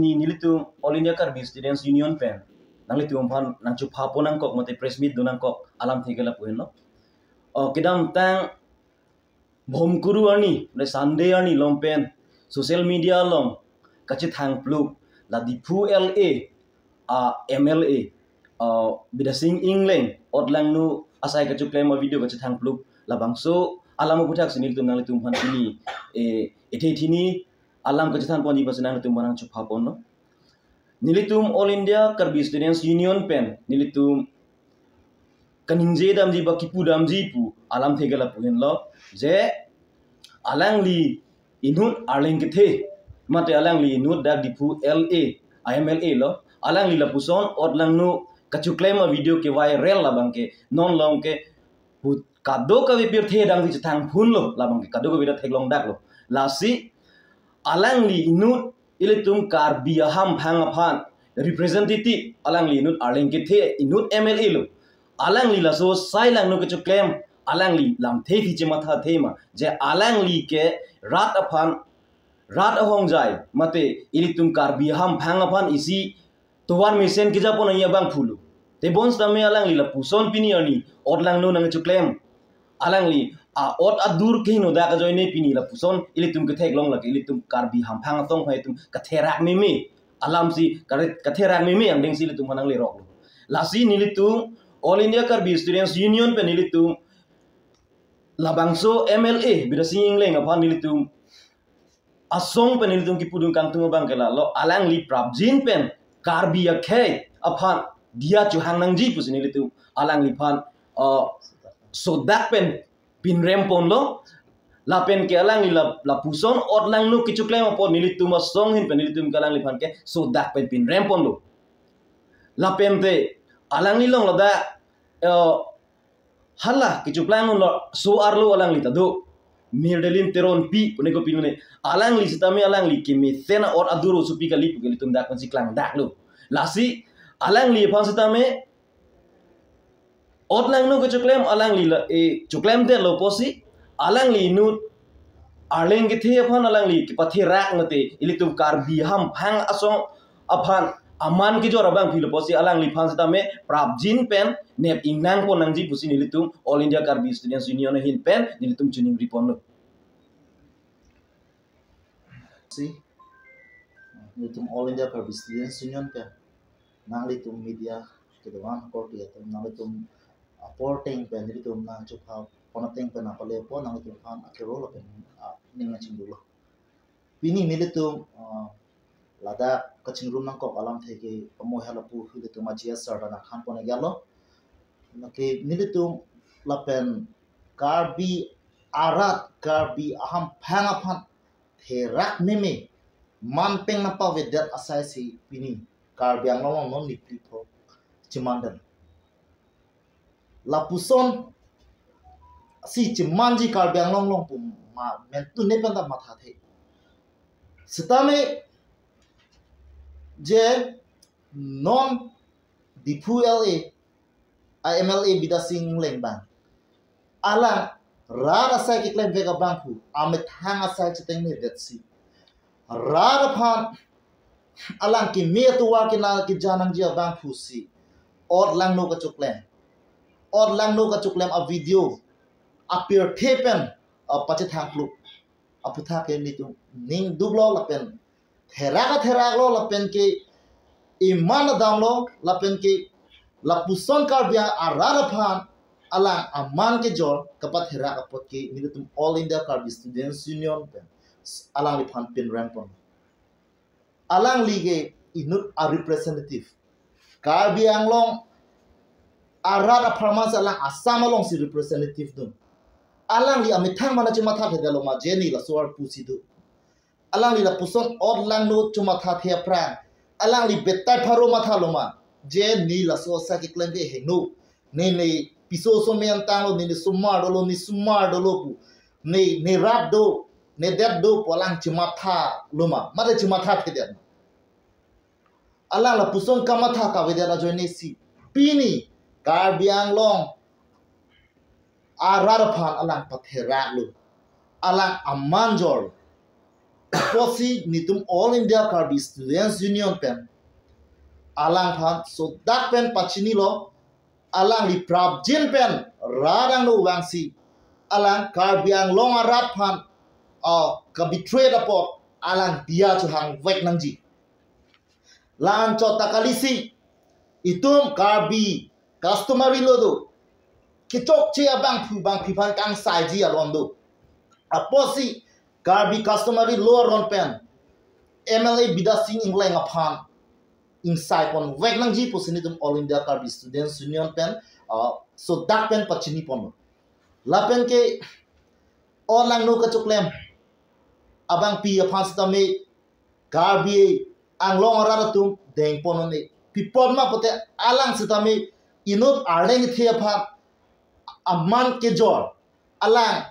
pini nilitum All India Karbi Students Union pen nalitum phan nang chu pha ponang kok mate press meet dunang kok alam thigela puin no kidam tang bhom kuru ani le Sunday ani lompen social media long kachi thang pluk la dipu LA MLA bidasing England odlang nu asai kachu claim a video kachi thang pluk la bangso alam buthak sinil tum nalitum phan pini thini alam kejatan pon di pasenang nilitum barang cup hapon no nilitum All India Karbi Students Union pen nilitum kaningje dam ji bakipu dam ji pu alam thegala puhen lo je alang li inut arling kethe mate alang li inut dak dipu LA IMLA lo alang li la puson odlang nu kachu claim a video ke viral la bangke non long ke pu kado ka vipir the dang ji thang phun lo la bangke kado ka vida theglong dak lo lasi alang li inut ilitum Karbi aham phangaphan representative alang li inut arling ke the inut MLA lo alang li la so sai lang no ke claim alang li lam the thi che matha thema je alang li ke rat ahong jai mate ilitum Karbi aham phangaphan isi towan mesen ke japon ya bang phulu te bons tame alang li la puson pini ani odlang no nang claim alang li ot adur ke no da ka joine pini la puson ilitum ke thek long la ke ilitum Karbi ham phang tong phai tum ka therak me alam si ka therak me ang ding si ilitum hanang le rok la si nilitum All India Karbi Students Union pe nilitum labangso MLA bidasing England apa nilitum asong pe nilitum ki pudung kang tung bang kala lo alang li prabjin pen Karbi akhe aphan dia chu hang nang ji pus nilitum alang li phan sodak pen pin rempon lo la pen ke alang ni la puson odlang nu kichu claim apon nilitum song hin pen nilitum kalang li phan ke sodak pen pin rempon lo la pen te alang ni long la da hala kichu claim lo so arlo alang li tado mirdelin teron pi kone ko pinune alang li sitami alang li kimi sena or aduro supi kali pu litum dak kon siklang dak lo lasi alang li phan sitame odlang nu kichu claim alang li la chuklaim de lo posi alang li nut arling ke the phan alang li ki pathi rak mate ilitum Karbi ham phang asong aphan aman ki jora bang philo posi alang li phan sita me prabjin pen nep ingnang pon nangji pusi nilitum All India Karbi Students Union hin pen nilitum chuning ripon lo si nilitum All India Karbi Students Union pen nang litum media ke dewan ko ke nang litum porting pen nilitum nang chupha ponateng pen apale po nang litum phan akero pen ninga chimbulo pini nilitum lada kaching room nang ko alam theke mo halapu hilitum ajia sardana khan pone galo nake nilitum lapen Karbi arat Karbi aham phanga phan therak meme man peng na pa vedat asai si pini Karbi ang long non nipli tho chimandan lapuson si chimanji Karbi ang long pum ma mentu ne panda matha the sitame je non dipu LA IMLA bidasing leng bang alang rara sai ki claim vega bang pu amit hanga sai chiteng ne detsi rara phan alang ki me tuwa ki na ki janang jia bang pu si or lang no ka chuklem a video appear thepen pache thang plu aputha ke ni tu ning dublo lapen thera lo lapen ke iman damlo lapen ke lapuson Karbi arara phan alang aman ke jor kapat thera kapot ke nilitum All India Karbi Students Union pen alang li phan pin rampon alang lige inut a representative Karbi anglong arara pharmas alang asam along si representative dun alang li amithang mana chuma tha thegalo ma jeni la suar pusi du alang li la puson odlang no chuma tha the prang alang li betai pharo matha loma je ni la so sa ki klem ge henu ne piso so me antang lo ni sumar do lo pu ne rat do ne dat do polang chuma tha loma mare chuma tha the den alang la puson kamatha ka vedela joine si pini Karbi anglong arar phan alang pathera lo alang amanjor posi nitum All India Karbi Students Union pen alang phan so dak pen pachini lo alang li prab jin pen radang no wangsi alang Karbiang long arat phan ka betray report alang dia chu hang vek nangji lan cho takalisi itum Karbi customary lo do kichok che abang phu phan kang sai ji alon do aposi Karbi customary lo ron pen MLA bidasing ingleng aphan inside pon vek nangji posinitum All India Karbi Students Union pen so dak pen pachini pon la pen ke orang no ka chuklem abang pi aphan stame Karbi ang long raratum deng pon ne pipon ma pote alang stame inut areng the aphan aman ke jor alang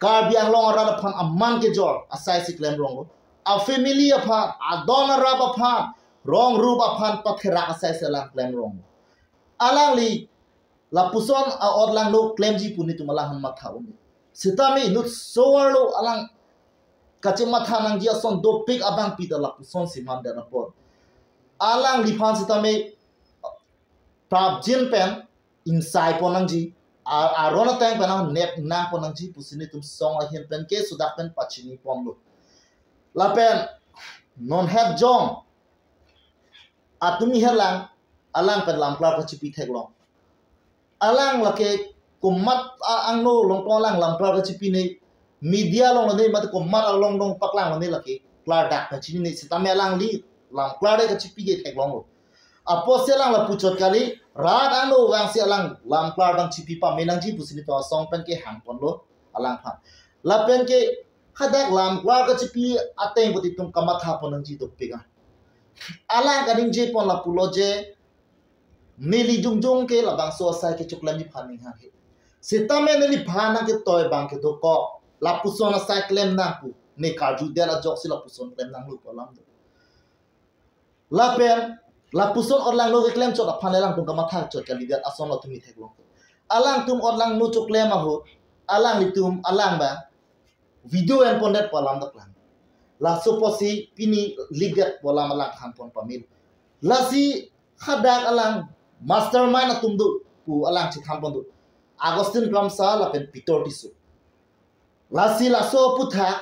Karbi ang long rar aphan aman ke jor asai siklem rongo a family aphan adon rab aphan rong rup aphan pathera asai selang klem rongo alang li la puson a odlang no claim ji puni tumala han matha umi sitami nut sowarlo alang kache matha nang ji ason do pick abang pita la puson siman da rapor alang li phan sitami prab jin pen inside ponang ji a rona tang pen net na ponang ji pusini tum song a hin pen ke sudak pen pachini pomlo la pen non have jong atumi helang alang pen lam klar ka chipi theklong alang lake kumat ang no long tong lang lam klar ka chipi ne media long ne mat kumat long dong paklang ne lake klar dak ka chini ne sitame alang li lam klar ka chipi ge theklong apo selang la puchot kali rat ang no wang si alang lam klar dang chipi pa menang ji pusini to song pen ke hang pon lo alang pha la pen ke hadak lam klar ka chipi ateng buti tum kamatha ponang ji to pega alang kaning je pon la pulo je nili jungjung ke labang so sai ke chuklam ni phaning ha ke sitame nili phana ke toy bang ke do ko la pusona sai klem na ku ne ka ju de la jok si la puson klem nang lu polam do la pen la puson orlang lo ke klem chot a phane lang tum ka matha chot ka lidat ason lo tumi thek lo alang tum orlang no chuklem a ho alang li tum alang ba video en pondet polam dak lang la soposi pini ligat polam alang khan pon pamil la si khadak alang mastermind atum du pu alang chi tham pon du Agustin Ramsa la pen pitor tisu lasi la so putha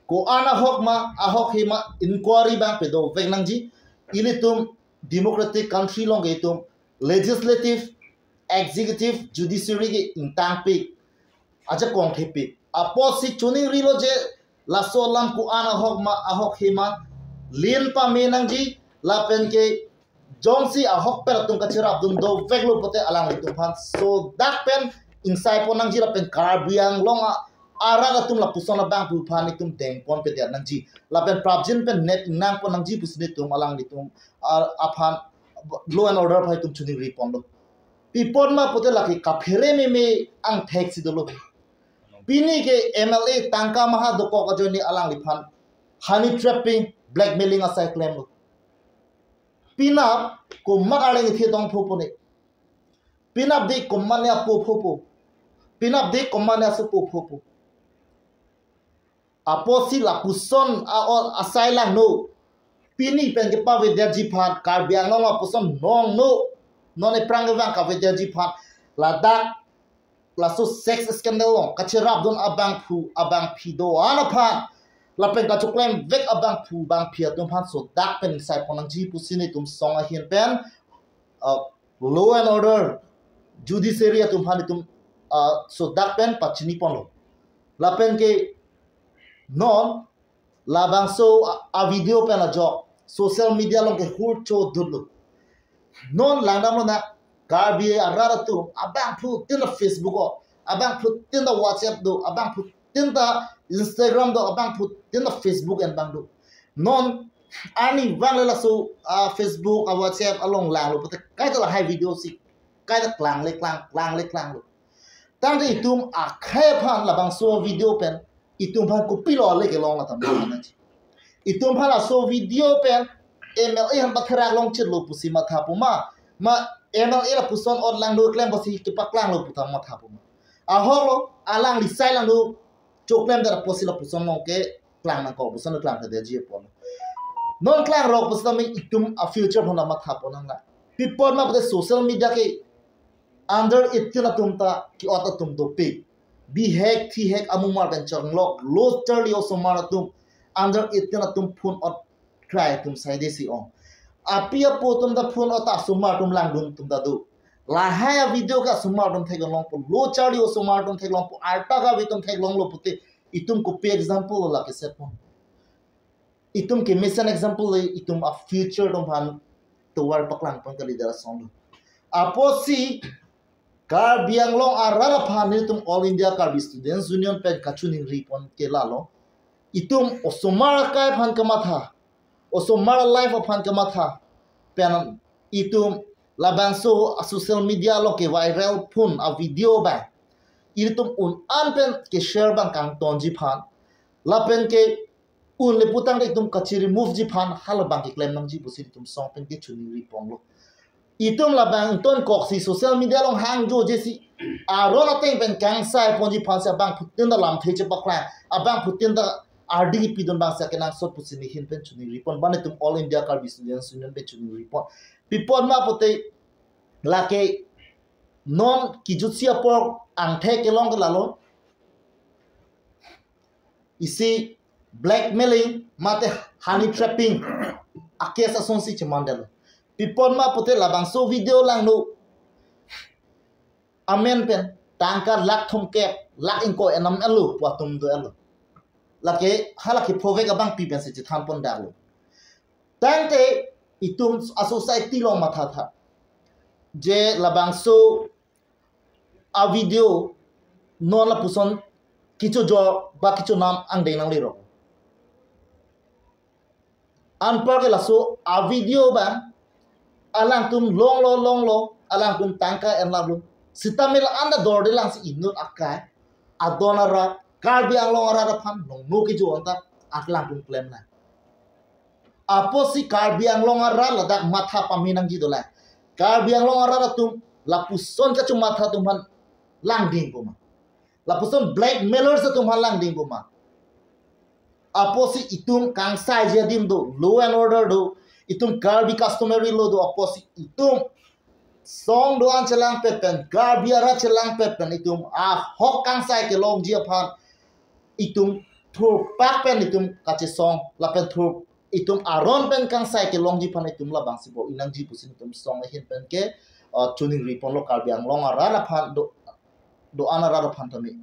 ko ana hok ma ahok hima inquiry bang pe do vek nangji ilitum democratic country long itum legislative executive judiciary ge intang pe aja kong thepi aposi chuning rilo je la so lam ku ana hok ma ahok hima lin pa me nangji la pen ke jongsi a hok per tum ka chira dum do veklo pote alang tum phan so dak pen inside ponang ji la pen Karbiang long ara ga tum la pusona bang pu phan tum deng pon pe der nang ji la pen prabjin pen net nang ponang ji pusni tum alang tum a phan law and order phai tum chuni ri pon do pipon ma pote la ki ka phere me ang thek si do lo pini ke MLA tangka maha do ko ka joni alang li phan honey trapping blackmailing asai claim lo pinap ko magaleng thi tong pho ne pinap de ko mane apo pho pinap de ko mane asu pho aposi la puson a asai lang no pini pen ke pa vidya ji phat Karbiang no puson nong no non e prang wang ka vidya ji phat la dak la so sex scandal long ka chirap don abang phido ana phan la pen ka chuklem vek abang phu bang phia tum phan so dak pen sai ponang ji pusini tum song a hian pen law and order judiciary tum phan tum so dak pen pachini pon lo la pen ke non la bang so a video pen a jok social media long ke hur cho dulu non langdam lo na Karbi arara tu abang phu tin la Facebook o abang phu tin la WhatsApp do abang phu tin la Instagram do abang phu tin la Facebook and bang do non ani wang la so Facebook a WhatsApp along lang lo but kai ta la hai video si kai ta klang le klang lo tang de itum a khay phan la bang so video pen itum phan ko pi lo le ke long la tam na chi itum phan la so video pen MLA han bathara long chit lo pusi ma tha puma ma MLA la puson on lang do klem bosi ke paklang lo putam ma tha puma a holo alang li sai lang do choklem da posi la puson long ke klang nang ko busan klang ta de ji pon non klang rok busan mi itum a future phona ma tha pon nang la people ma de social media ke under itina tumta ki ota tum do pe bi hack thi hack amu mar ben chang lok lo charli o somara tum under itina tum phun ot try tum sai de si on apia po tum da phun ota somar tum lang dun tum da du la haya video ka somar tum thek long po lo charli o somar tum thek long po arta ka bitum thek long lo puti itum ko pe example la ke set pon itum ke mission example itum a future tum han to war paklang pon ka leader song apo si Kar biang long arara phani tum All India Karbi Students Union pen kachuning ripon ke lalo itum osomara kai phan kamatha osomara life of phan kamatha pen itum labanso social media lo ke viral phun a video ba itum un an pen ke share bang kang tonji phan la pen ke un le putang itum kachi remove ji phan hal bang ke claim nang ji busin tum song pen ke chuning ripon lo itum la bang ton kok si social media long hang jo jesi a rona teng ben kang sai ponji phansa bang putin da lam theche bakla abang putin da RDP don bang sa kenang sot pusini hin pen chuni report bane tum All India Karbi Students Union pe chuni report people ma pote la ke non ki jutsia por ang the ke long la lo isi blackmailing mate honey trapping a case asonsi chamandel people ma pote labang so video lang no amen pen tangka lak thum ke lak inko enam elu patum do elu lake halaki provek abang pi pen se tham pon dalu tangte itum a society lo matha tha je labang so a video non la puson kichu jo ba kichu nam ang de nang liro an par ke la so a video ba alang tum long lo alang tum tangka en la lu sitamil anda dorde lang si inut akai adona ra karbi ang long ra phan nong no ki jo anta atlang tum claim na aposi karbi ang long ra la dak matha paminang ji dola karbi ang long ra tum la puson ka chum matha tum han lang ding ko ma la puson blackmailers tum han lang ding ko ma aposi itum kang sai je dim do law and order do itum karbi customary law do aposi itum song do an chalang pepen karbi ara chalang pepen itum a hok kang sai ke long ji phan itum thur pak pen itum kache song la pen thur itum aron pen kang sai ke long ji phan itum la bang si bo inang ji pusin itum song hin pen ke tuning ripon lo karbi ang long ara la phan do ana ra phan tami